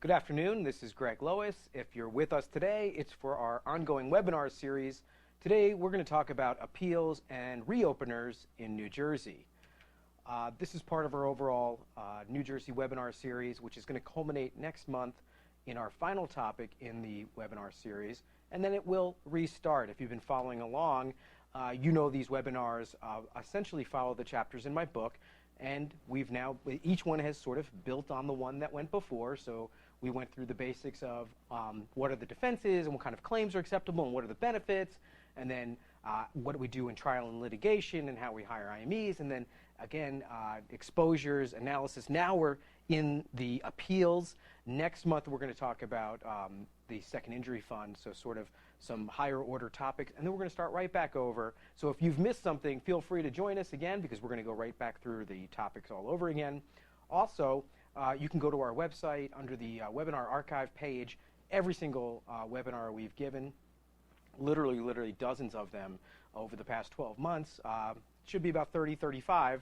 Good afternoon, this is Greg Lois. If you're with us today, it's for our ongoing webinar series. Today we're going to talk about appeals and reopeners in New Jersey. This is part of our overall New Jersey webinar series, which is going to culminate next month in our final topic in the webinar series, and then it will restart. If you've been following along, you know these webinars essentially follow the chapters in my book, and each one has sort of built on the one that went before. So we went through the basics of what are the defenses and what kind of claims are acceptable and what are the benefits, and then what do we do in trial and litigation and how we hire IMEs, and then again exposures, analysis. Now we're in the appeals. Next month we're going to talk about the second injury fund, so sort of some higher order topics, and then we're going to start right back over. So if you've missed something, feel free to join us again, because we're going to go right back through the topics all over again. Also, you can go to our website under the webinar archive page. Every single webinar we've given, literally dozens of them over the past 12 months, should be about 30, 35.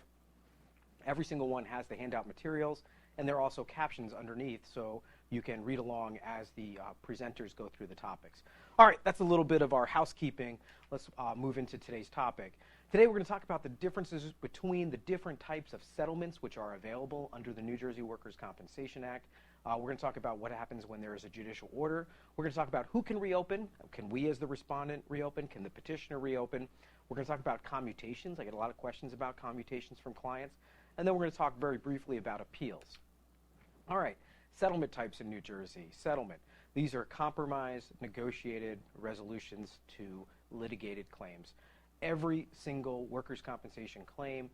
Every single one has the handout materials, and there are also captions underneath, so you can read along as the presenters go through the topics. All right, that's a little bit of our housekeeping. Let's move into today's topic. Today we're going to talk about the differences between the different types of settlements which are available under the New Jersey Workers' Compensation Act. We're going to talk about what happens when there is a judicial order. We're going to talk about who can reopen. Can we as the respondent reopen? Can the petitioner reopen? We're going to talk about commutations. I get a lot of questions about commutations from clients. And then we're going to talk very briefly about appeals. All right, settlement types in New Jersey. Settlement. These are compromise, negotiated resolutions to litigated claims. Every single workers' compensation claim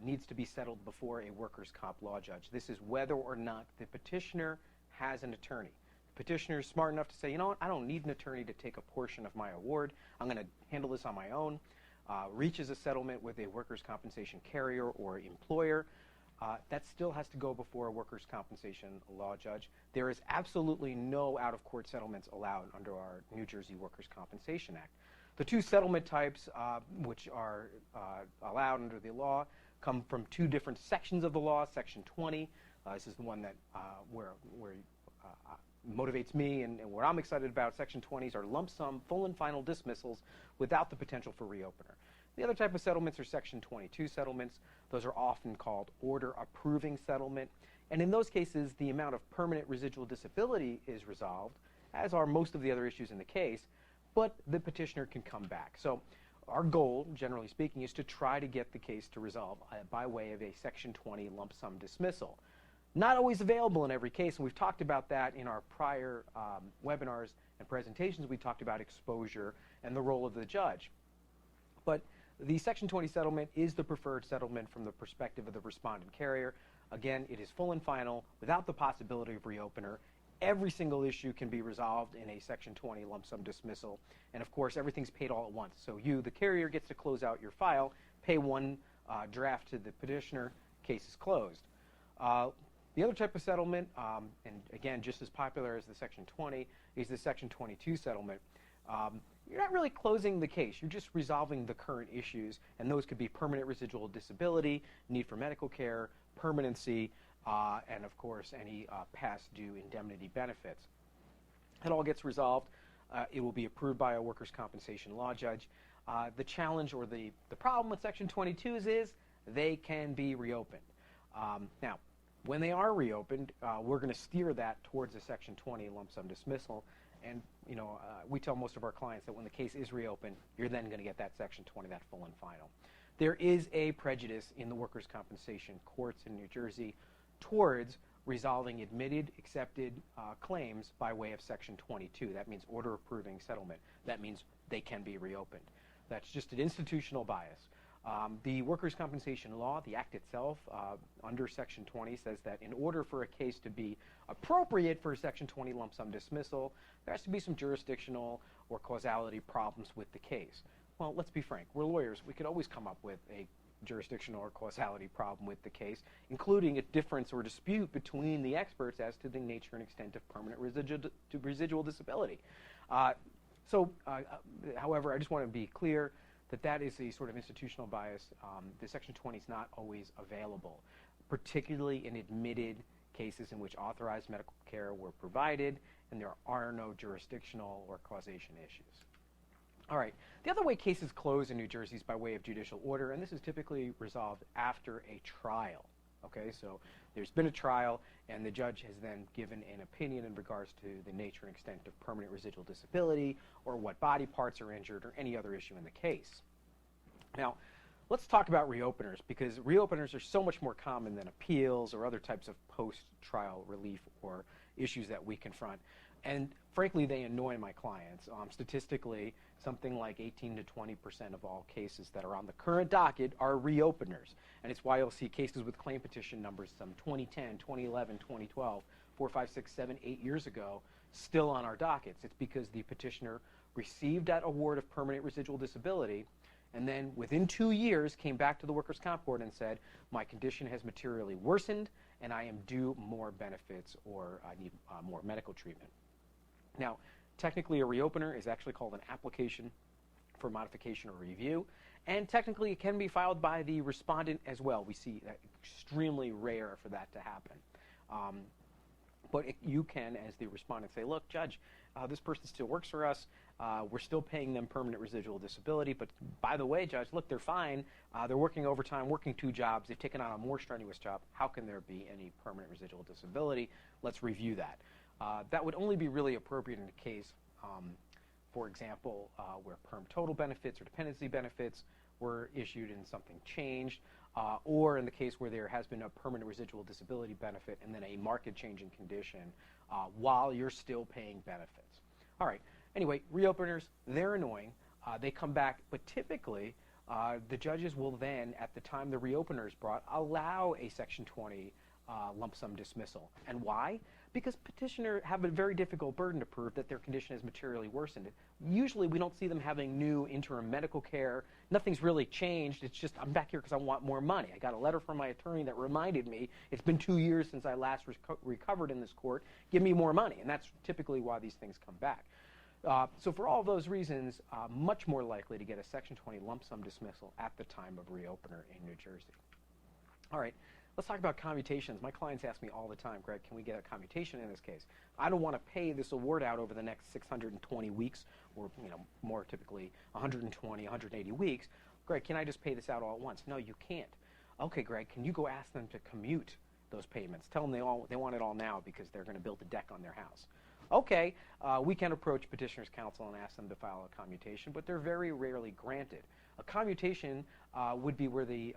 needs to be settled before a workers' comp law judge. This is whether or not the petitioner has an attorney. The petitioner is smart enough to say, you know what, I don't need an attorney to take a portion of my award. I'm going to handle this on my own. Reaches a settlement with a workers' compensation carrier or employer. That still has to go before a workers' compensation law judge. There is absolutely no out-of-court settlements allowed under our New Jersey Workers' Compensation Act. The two settlement types which are allowed under the law come from two different sections of the law. Section 20, this is the one that where motivates me and what I'm excited about. Section 20s are lump sum, full and final dismissals without the potential for reopener. The other type of settlements are Section 22 settlements. Those are often called order approving settlement. And in those cases, the amount of permanent residual disability is resolved, as are most of the other issues in the case, but the petitioner can come back. So our goal, generally speaking, is to try to get the case to resolve by way of a Section 20 lump sum dismissal. Not always available in every case, and we've talked about that in our prior webinars and presentations. We talked about exposure and the role of the judge. But the Section 20 settlement is the preferred settlement from the perspective of the respondent carrier. Again, it is full and final without the possibility of reopener. Every single issue can be resolved in a Section 20 lump sum dismissal. And of course, everything's paid all at once. So you, the carrier, gets to close out your file, pay one draft to the petitioner, case is closed. The other type of settlement, and again, just as popular as the Section 20, is the Section 22 settlement. You're not really closing the case. You're just resolving the current issues, and those could be permanent residual disability, need for medical care, permanency, and of course any past due indemnity benefits. It all gets resolved. It will be approved by a workers' compensation law judge. The challenge or the problem with Section 22s is they can be reopened. Now, when they are reopened, we're going to steer that towards a Section 20 lump sum dismissal. And we tell most of our clients that when the case is reopened, you're then going to get that Section 20, that full and final. There is a prejudice in the workers' compensation courts in New Jersey towards resolving admitted, accepted claims by way of Section 22. That means order approving settlement. That means they can be reopened. That's just an institutional bias. The workers' compensation law, the act itself, under Section 20 says that in order for a case to be appropriate for a Section 20 lump sum dismissal, there has to be some jurisdictional or causality problems with the case. Well, let's be frank. We're lawyers. We could always come up with a jurisdictional or causality problem with the case, including a difference or dispute between the experts as to the nature and extent of permanent residual disability. However, I just want to be clear that is a sort of institutional bias. The Section 20 is not always available, particularly in admitted cases in which authorized medical care were provided and there are no jurisdictional or causation issues. All right. The other way cases close in New Jersey is by way of judicial order, and this is typically resolved after a trial. Okay, so there's been a trial, and the judge has then given an opinion in regards to the nature and extent of permanent residual disability, or what body parts are injured, or any other issue in the case. Now, let's talk about reopeners, because reopeners are so much more common than appeals or other types of post-trial relief or issues that we confront. And frankly, they annoy my clients. Statistically, something like 18 to 20% of all cases that are on the current docket are reopeners. And it's why you'll see cases with claim petition numbers some 2010, 2011, 2012, 4, 5, 6, 7, 8 years ago, still on our dockets. It's because the petitioner received that award of permanent residual disability, and then within 2 years came back to the workers' comp court and said, my condition has materially worsened, and I am due more benefits, or I need more medical treatment. Now, technically a reopener is actually called an application for modification or review, and technically it can be filed by the respondent as well. We see that extremely rare for that to happen. But you can, as the respondent, say, look, Judge, this person still works for us. We're still paying them permanent residual disability, but by the way, Judge, look, they're fine. They're working overtime, working 2 jobs. They've taken on a more strenuous job. How can there be any permanent residual disability? Let's review that. That would only be really appropriate in a case, for example, where perm total benefits or dependency benefits were issued and something changed, or in the case where there has been a permanent residual disability benefit and then a market change in condition while you're still paying benefits. All right. Anyway, reopeners, they're annoying. They come back, but typically the judges will then, at the time the reopener is brought, allow a Section 20 lump sum dismissal. And why? Because petitioners have a very difficult burden to prove that their condition is materially worsened. Usually we don't see them having new interim medical care. Nothing's really changed. It's just, I'm back here because I want more money. I got a letter from my attorney that reminded me it's been 2 years since I last recovered in this court. Give me more money. And that's typically why these things come back. So for all those reasons, much more likely to get a Section 20 lump sum dismissal at the time of reopener in New Jersey. All right. Let's talk about commutations. My clients ask me all the time, Greg, can we get a commutation in this case? I don't want to pay this award out over the next 620 weeks, or more typically 120, 180 weeks. Greg, can I just pay this out all at once? No, you can't. Okay, Greg, can you go ask them to commute those payments? Tell them they want it all now because they're going to build a deck on their house. Okay, we can approach petitioner's counsel and ask them to file a commutation, but they're very rarely granted. A commutation would be where the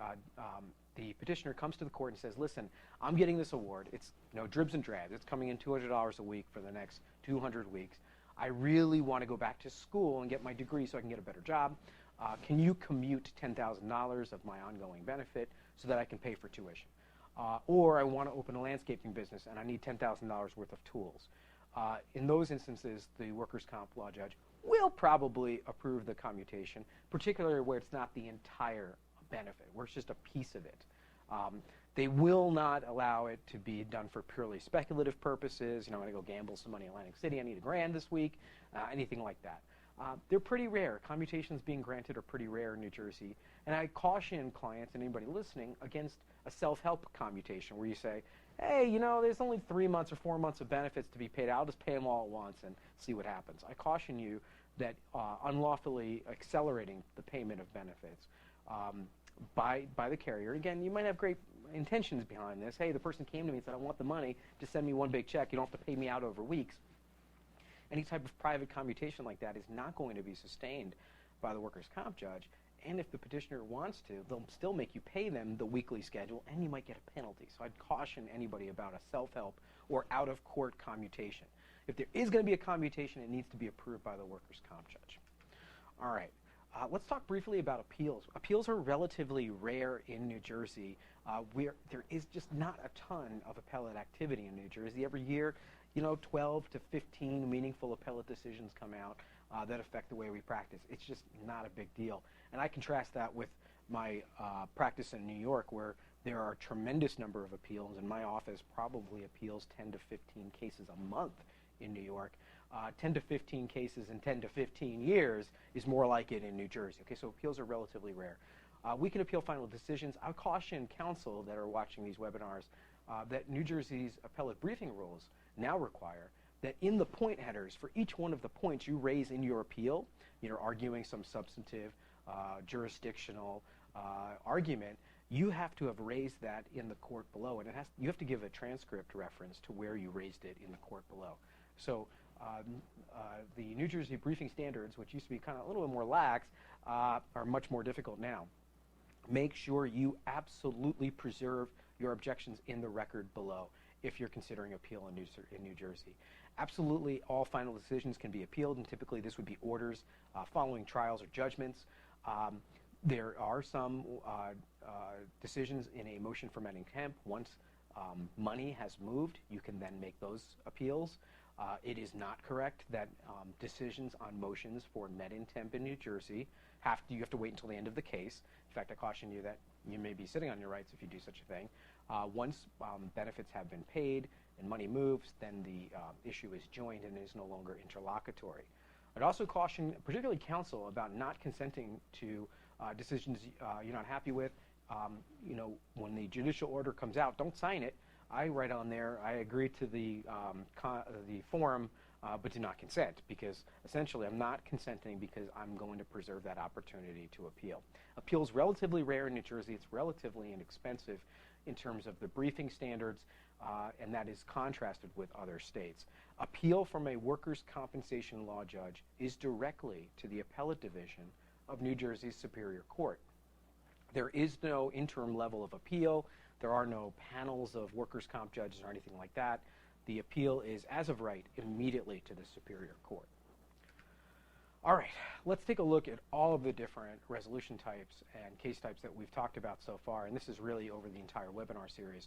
petitioner comes to the court and says, listen, I'm getting this award. It's dribs and drabs. It's coming in $200 a week for the next 200 weeks. I really want to go back to school and get my degree so I can get a better job. Can you commute $10,000 of my ongoing benefit so that I can pay for tuition? Or I want to open a landscaping business and I need $10,000 worth of tools. In those instances, the workers' comp law judge will probably approve the commutation, particularly where it's not the entire benefit, where it's just a piece of it. They will not allow it to be done for purely speculative purposes. I'm going to go gamble some money in Atlantic City. I need $1,000 this week, anything like that. They're pretty rare. Commutations being granted are pretty rare in New Jersey. And I caution clients and anybody listening against a self-help commutation where you say, hey, there's only 3 months or 4 months of benefits to be paid out. I'll just pay them all at once and see what happens. I caution you that unlawfully accelerating the payment of benefits by the carrier. Again, you might have great intentions behind this. Hey, the person came to me and said, I want the money. Just send me one big check. You don't have to pay me out over weeks. Any type of private commutation like that is not going to be sustained by the workers' comp judge. And if the petitioner wants to, they'll still make you pay them the weekly schedule, and you might get a penalty. So I'd caution anybody about a self-help or out-of-court commutation. If there is going to be a commutation, it needs to be approved by the workers' comp judge. All right. Let's talk briefly about appeals. Appeals are relatively rare in New Jersey. There is just not a ton of appellate activity in New Jersey. Every year, 12 to 15 meaningful appellate decisions come out that affect the way we practice. It's just not a big deal. And I contrast that with my practice in New York, where there are a tremendous number of appeals, and my office probably appeals 10 to 15 cases a month in New York. 10 to 15 cases in 10 to 15 years is more like it in New Jersey. Okay, so appeals are relatively rare. We can appeal final decisions. I caution counsel that are watching these webinars that New Jersey's appellate briefing rules now require that in the point headers for each one of the points you raise in your appeal, you're arguing some substantive, jurisdictional argument, you have to have raised that in the court below, and you have to give a transcript reference to where you raised it in the court below. So the New Jersey briefing standards, which used to be kind of a little bit more lax, are much more difficult now. Make sure you absolutely preserve your objections in the record below if you're considering appeal in New Jersey. Absolutely all final decisions can be appealed, and typically this would be orders following trials or judgments. There are some decisions in a motion for med in temp. Once money has moved, you can then make those appeals. It is not correct that decisions on motions for med in temp in New Jersey you have to wait until the end of the case. In fact, I caution you that you may be sitting on your rights if you do such a thing. Once benefits have been paid and money moves, then the issue is joined and is no longer interlocutory. I'd also caution, particularly counsel, about not consenting to decisions you're not happy with. When the judicial order comes out, don't sign it. I write on there, I agree to the form, but do not consent, because essentially I'm not consenting because I'm going to preserve that opportunity to appeal. Appeal is relatively rare in New Jersey. It's relatively inexpensive in terms of the briefing standards, and that is contrasted with other states. Appeal from a workers' compensation law judge is directly to the appellate division of New Jersey's Superior Court. There is no interim level of appeal. There are no panels of workers' comp judges or anything like that. The appeal is, as of right, immediately to the Superior Court. All right, let's take a look at all of the different resolution types and case types that we've talked about so far, and this is really over the entire webinar series.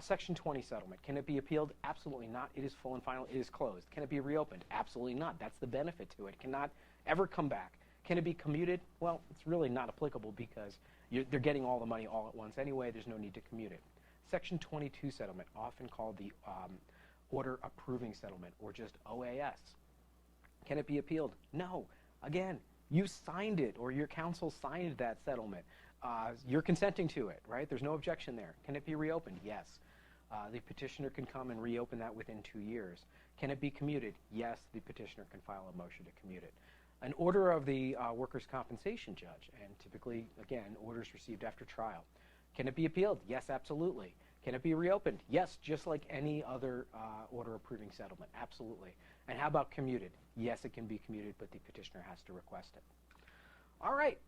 Section 20 settlement. Can it be appealed? Absolutely not. It is full and final. It is closed. Can it be reopened? Absolutely not. That's the benefit to it. It cannot ever come back. Can it be commuted? Well, it's really not applicable because they're getting all the money all at once anyway. There's no need to commute it. Section 22 settlement, often called the order approving settlement, or just OAS. Can it be appealed? No. Again, you signed it, or your counsel signed that settlement. You're consenting to it, right? There's no objection there. Can it be reopened? Yes. The petitioner can come and reopen that within 2 years. Can it be commuted? Yes, the petitioner can file a motion to commute it. An order of the workers' compensation judge, and typically, again, orders received after trial. Can it be appealed? Yes, absolutely. Can it be reopened? Yes, just like any other order approving settlement, absolutely. And how about commuted? Yes, it can be commuted, but the petitioner has to request it. All right,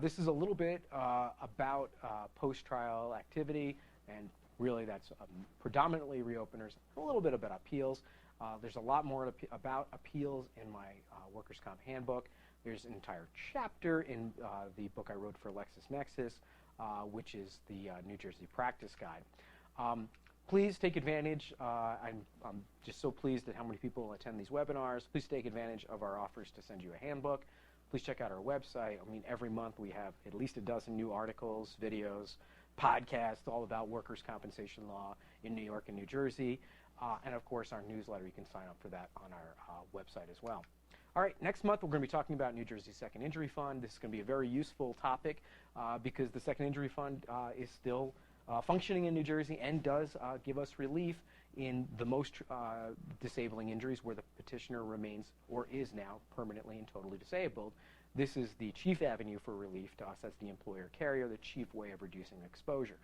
this is a little bit about post-trial activity, and really that's predominantly reopeners, a little bit about appeals. There's a lot more about appeals in my workers' comp handbook. There's an entire chapter in the book I wrote for LexisNexis, which is the New Jersey Practice Guide. Please take advantage. I'm just so pleased at how many people attend these webinars. Please take advantage of our offers to send you a handbook. Please check out our website. I mean, every month we have at least a dozen new articles, videos, podcasts, all about workers' compensation law in New York and New Jersey. And of course, our newsletter, you can sign up for that on our website as well. All right, next month we're going to be talking about New Jersey Second Injury Fund. This is going to be a very useful topic because the Second Injury Fund is still functioning in New Jersey and does give us relief in the most disabling injuries where the petitioner remains or is now permanently and totally disabled. This is the chief avenue for relief to us as the employer carrier, the chief way of reducing exposure.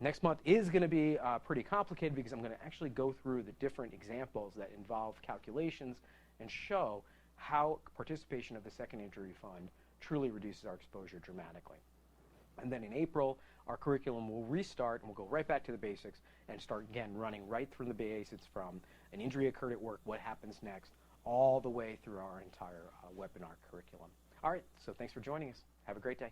Next month is going to be pretty complicated because I'm going to actually go through the different examples that involve calculations and show how participation of the Second Injury Fund truly reduces our exposure dramatically. And then in April, our curriculum will restart, and we'll go right back to the basics and start again running right through the basics from an injury occurred at work, what happens next, all the way through our entire webinar curriculum. All right, so thanks for joining us. Have a great day.